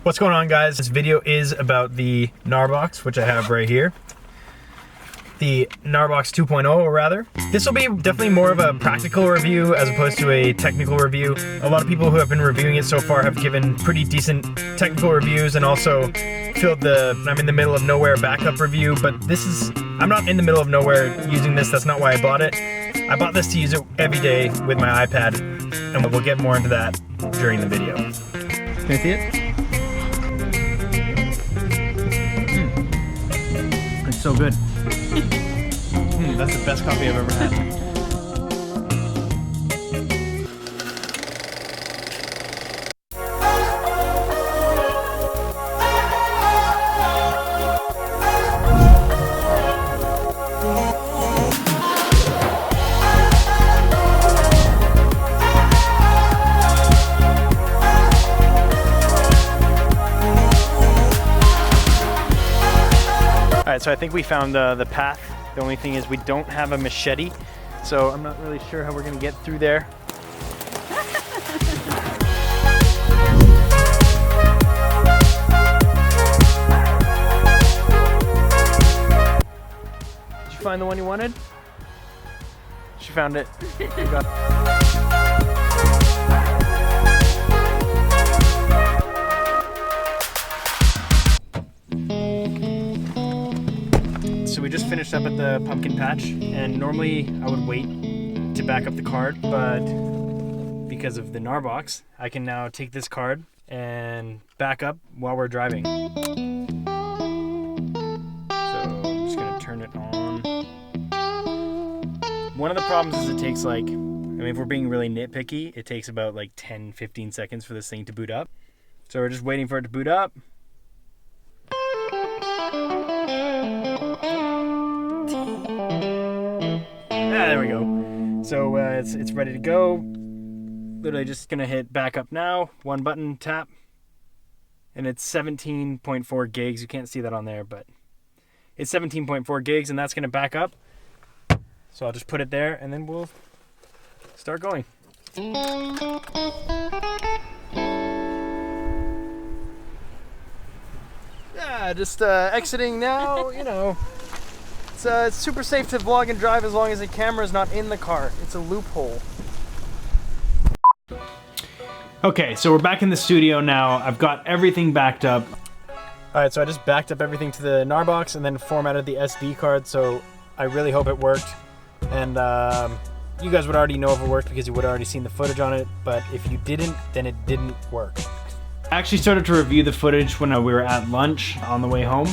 What's going on, guys? This video is about the Gnarbox, which I have right here. The Gnarbox 2.0, rather. This will be definitely more of a practical review as opposed to a technical review. A lot of people who have been reviewing it so far have given pretty decent technical reviews and also filled the I'm in the middle of nowhere backup review, but I'm not in the middle of nowhere using this. That's not why I bought it. I bought this to use it every day with my iPad, and we'll get more into that during the video. Can I see it? It's so good. That's the best coffee I've ever had. Alright, so I think we found the path. The only thing is we don't have a machete, so I'm not really sure how we're gonna get through there. Did you find the one you wanted? She found it. We got So we just finished up at the pumpkin patch, and normally I would wait to back up the cart, but because of the Gnarbox, I can now take this card and back up while we're driving. So I'm just gonna turn it on. One of the problems is it takes if we're being really nitpicky, it takes about 10-15 seconds for this thing to boot up. So we're just waiting for it to boot up. There we go. So it's ready to go. Literally just gonna hit back up now. One button, tap, and it's 17.4 gigs. You can't see that on there, but it's 17.4 gigs, and that's gonna back up. So I'll just put it there, and then we'll start going. Yeah, just exiting now. You know. It's super safe to vlog and drive as long as the camera is not in the car. It's a loophole. Okay, so we're back in the studio now. I've got everything backed up. Alright, so I just backed up everything to the Gnarbox and then formatted the SD card, so I really hope it worked. And you guys would already know if it worked because you would have already seen the footage on it, but if you didn't, then it didn't work. I actually started to review the footage when we were at lunch on the way home.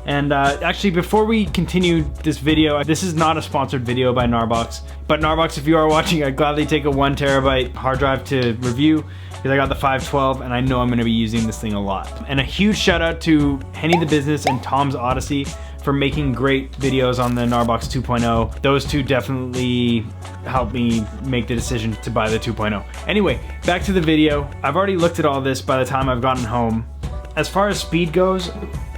And actually, before we continue this video, this is not a sponsored video by Gnarbox. But Gnarbox, if you are watching, I'd gladly take a 1 terabyte hard drive to review because I got the 512 and I know I'm going to be using this thing a lot. And a huge shout out to Henny the Business and Tom's Odyssey for making great videos on the Gnarbox 2.0. Those two definitely helped me make the decision to buy the 2.0. Anyway, back to the video. I've already looked at all this by the time I've gotten home. As far as speed goes,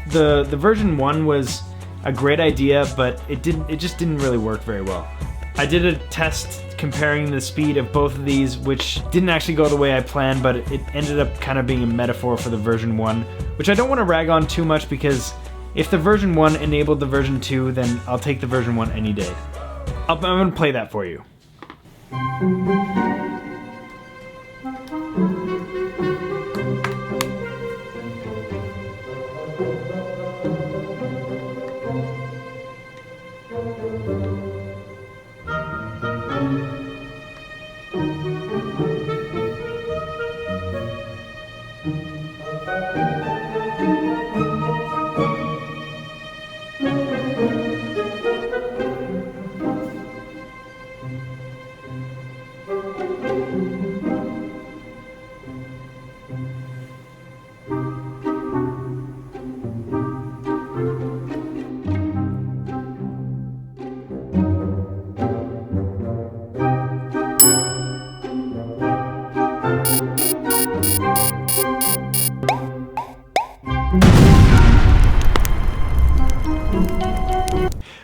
the version 1 was a great idea, but it just didn't really work very well. I did a test comparing the speed of both of these, which didn't actually go the way I planned, but it ended up kind of being a metaphor for the version 1, which I don't want to rag on too much because if the version 1 enabled the version 2, then I'll take the version 1 any day. I'm going to play that for you.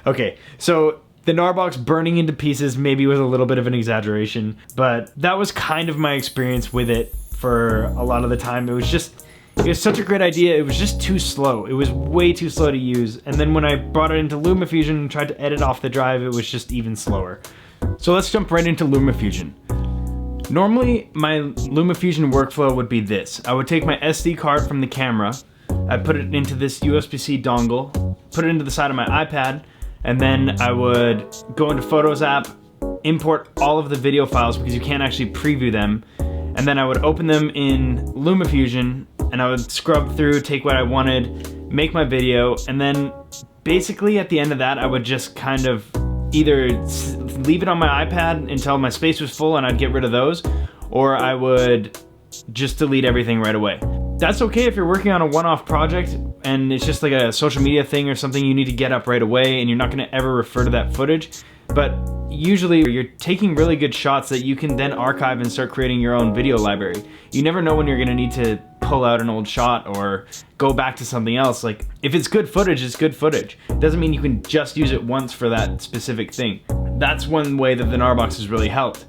Okay, so the Gnarbox burning into pieces maybe was a little bit of an exaggeration, but that was kind of my experience with it for a lot of the time. It was just, It was such a great idea, it was just too slow. It was way too slow to use. And then when I brought it into LumaFusion and tried to edit off the drive, it was just even slower. So let's jump right into LumaFusion. Normally, my LumaFusion workflow would be this. I would take my SD card from the camera, I'd put it into this USB-C dongle, put it into the side of my iPad, and then I would go into Photos app, import all of the video files because you can't actually preview them, and then I would open them in LumaFusion, and I would scrub through, take what I wanted, make my video, and then basically at the end of that, I would just kind of either leave it on my iPad until my space was full and I'd get rid of those, or I would just delete everything right away. That's okay if you're working on a one-off project and it's just like a social media thing or something you need to get up right away and you're not gonna ever refer to that footage. But usually you're taking really good shots that you can then archive and start creating your own video library. You never know when you're gonna need to pull out an old shot or go back to something else. Like, if it's good footage, it's good footage. It doesn't mean you can just use it once for that specific thing. That's one way that the Gnarbox has really helped.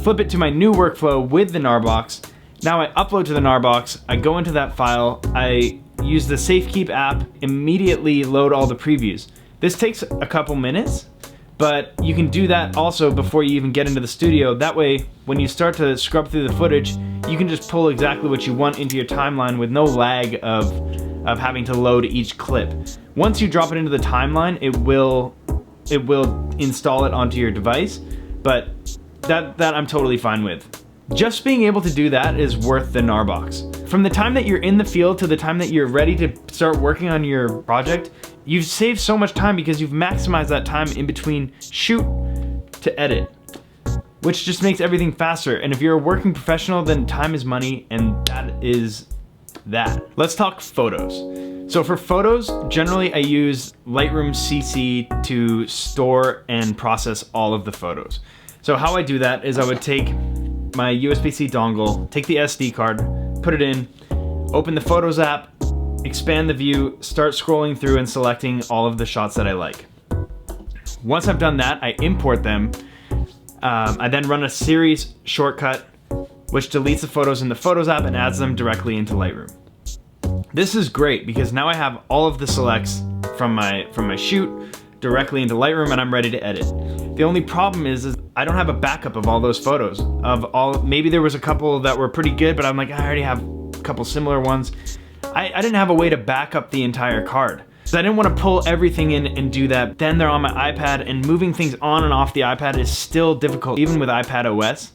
Flip it to my new workflow with the Gnarbox. Now I upload to the Gnarbox, I go into that file, I use the SafeKeep app, immediately load all the previews. This takes a couple minutes, but you can do that also before you even get into the studio. That way, when you start to scrub through the footage, you can just pull exactly what you want into your timeline with no lag of having to load each clip. Once you drop it into the timeline, it will install it onto your device, but that I'm totally fine with. Just being able to do that is worth the Gnarbox. From the time that you're in the field to the time that you're ready to start working on your project, you've saved so much time because you've maximized that time in between shoot to edit, which just makes everything faster. And if you're a working professional, then time is money, and that is that. Let's talk photos. So for photos, generally I use Lightroom CC to store and process all of the photos. So how I do that is I would take my USB-C dongle, take the SD card, put it in, open the Photos app, expand the view, start scrolling through and selecting all of the shots that I like. Once I've done that, I import them. I then run a series shortcut, which deletes the photos in the Photos app and adds them directly into Lightroom. This is great because now I have all of the selects from my shoot directly into Lightroom and I'm ready to edit. The only problem is I don't have a backup of all those photos. Maybe there was a couple that were pretty good, but I'm like, I already have a couple similar ones. I didn't have a way to back up the entire card. So I didn't want to pull everything in and do that. Then they're on my iPad, and moving things on and off the iPad is still difficult, even with iPad OS.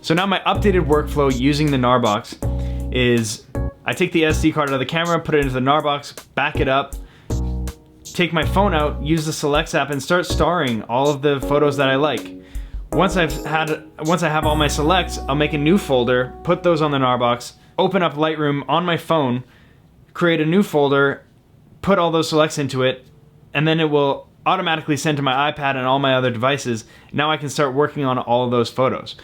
So now my updated workflow using the Gnarbox is I take the SD card out of the camera, put it into the Gnarbox, back it up, take my phone out, use the Selects app, and start starring all of the photos that I like. Once I have all my selects, I'll make a new folder, put those on the Gnarbox, open up Lightroom on my phone, create a new folder, put all those selects into it, and then it will automatically send to my iPad and all my other devices. Now I can start working on all of those photos.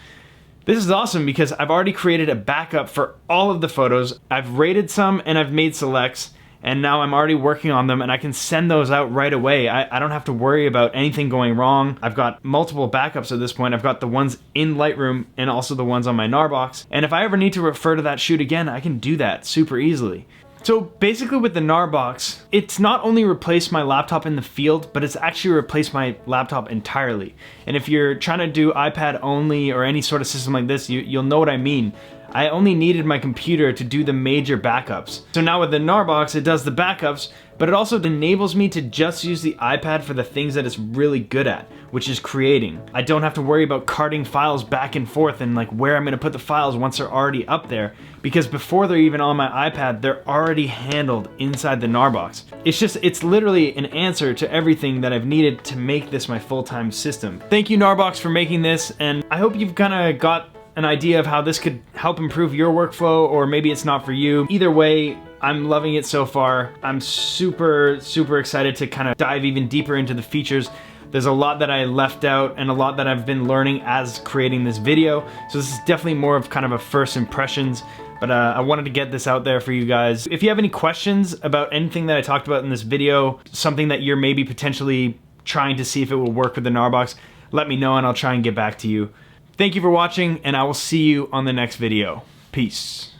This is awesome because I've already created a backup for all of the photos. I've rated some and I've made selects, and now I'm already working on them and I can send those out right away. I don't have to worry about anything going wrong. I've got multiple backups at this point. I've got the ones in Lightroom and also the ones on my Gnarbox. And if I ever need to refer to that shoot again, I can do that super easily. So basically with the Gnarbox, it's not only replaced my laptop in the field, but it's actually replaced my laptop entirely. And if you're trying to do iPad only or any sort of system like this, you'll know what I mean. I only needed my computer to do the major backups. So now with the Gnarbox, it does the backups, but it also enables me to just use the iPad for the things that it's really good at, which is creating. I don't have to worry about carting files back and forth and like where I'm gonna put the files once they're already up there, because before they're even on my iPad, they're already handled inside the Gnarbox. It's literally an answer to everything that I've needed to make this my full-time system. Thank you, Gnarbox, for making this, and I hope you've kinda got an idea of how this could help improve your workflow, or maybe it's not for you. Either way, I'm loving it so far. I'm super, super excited to kind of dive even deeper into the features. There's a lot that I left out and a lot that I've been learning as creating this video. So this is definitely more of kind of a first impressions, but I wanted to get this out there for you guys. If you have any questions about anything that I talked about in this video, something that you're maybe potentially trying to see if it will work with the Gnarbox, let me know and I'll try and get back to you. Thank you for watching, and I will see you on the next video. Peace.